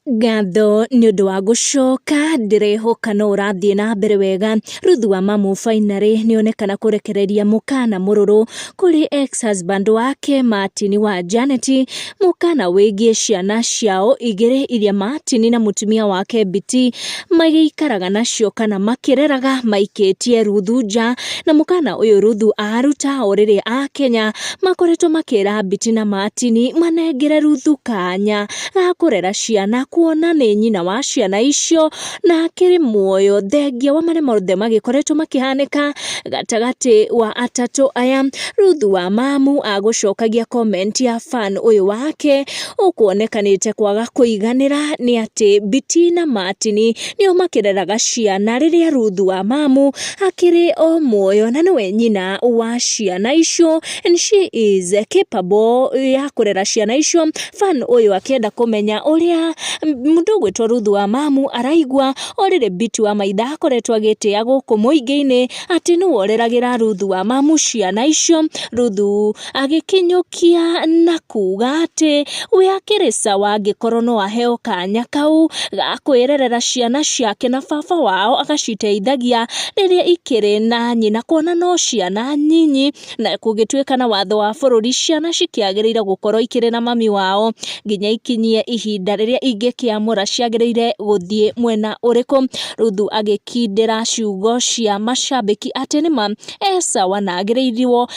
Ngatho nĩ ũndũ wa gũcoka ndĩrehoka no ũrathiĩ na mbere wega. Ruthu wa Mamu finally nĩonekana kũrekereria mũkana mũrũrũ kũrĩ ex-husband wake Martin wa Janet, mũkana wĩgiĩ ciana ciao igĩrĩ iria Martin na mũtumia wake Biti magĩikaraga nacio kana makĩreraga maikĩtie Ruthu nja, na mũkana ũyũ Ruthu aruta o rĩrĩa Akenya makoretwo makĩra Biti na Martin manengere Ruthu kanya ga kũrera ciana, kuona nĩ nyina wa ciana icio na akĩrĩ muoyo thengia wa marĩa mothe magĩkoretwo makĩhanĩka gatagatĩ wa atatũ aya. Ruthu wa Mamu agũcokagia comment ya fan ũyũ wake ũkuonekanĩte kwaga kũiganĩra nĩ atĩ Biti na Martin nĩo makĩreraga ciana rĩrĩa Ruthu wa Mamu akĩrĩ o muoyo na nĩwe nyina wa ciana icio and she is capable ya kũrera ciana icio. Fan ũyũ akĩenda kũmenya ũrĩa mũndũ ũgwĩtwo Ruthu wa Mamu araigua o rĩrĩ Biti wa maitha akoretwo agĩtĩa gũkũ mũingĩ-inĩ atĩ nĩwe ũreragĩra Ruthu wa Mamu ciana icio. Ruthu agĩkinyũkia na kuga atĩ we akĩrĩ sawa angĩkorwo no aheo kanya kau ga kwĩrerera ciana ciake na baba wao agaciteithagia rĩrĩa ikĩrĩ na nyina, kuona no ciana nyinyi na kũgĩtuĩka na watho wa bũrũri ciana cikĩagĩrĩire gũkorwo ikĩrĩ na mami wao nginya ikinyie ihinda rĩrĩa ingĩkĩamũra ciagĩrĩire gũthiĩ mwena ũrĩkũ. Ruthu agĩkindĩra ciugo cia macambĩki atĩ nĩma sawa na agĩrĩirwo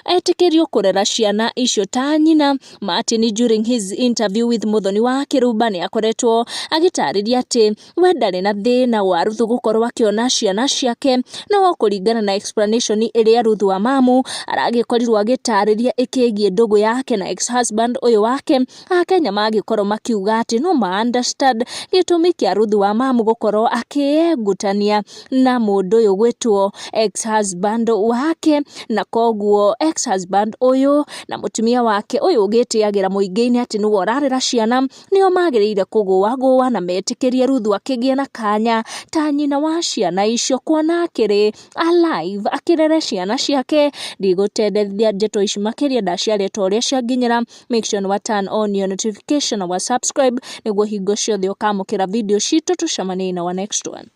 etĩkĩrio kũrera ciana icio ta nyina. Martin during his interview with Muthoni wa Kĩrumba nĩ akoretwo agĩtarĩria atĩ we ndarĩ na thĩna wa Ruthu gũkorwo akĩona ciana ciake, no kũringana na explanation ĩrĩa Ruthu wa Mamu aragĩkorirwo agĩtarĩria ĩkĩgiĩ ndũgũ yake na ex-husband ũyũ wake, Akenya magĩkorwo makiuga atĩ no ma understand gĩtũmi kĩa Ruthu wa Mamu gũkorwo akĩengutania na mũndũ ũyũ gwĩtwo ex-husband wake, na koguo ex-husband ũyũ na mũtumia wake ũyũ ũgĩtĩagĩra mũingĩ-inĩ atĩ nĩwe ũrarera ciana nĩo magĩrĩire kũgũagũa na metĩkĩrie Ruthu akĩgĩe na kanya ta nyina wa ciana icio, kuona akĩrĩ alive akĩrere ciana ciake. Ndigũtendethia ndeto ici makĩria ndaciarĩte ũrĩa cianginyĩra. Make sure nĩ turn on your notification na subscribe nĩguo hingo ciothe ũkamũkĩra video citũ. Tũcemanie in our next one.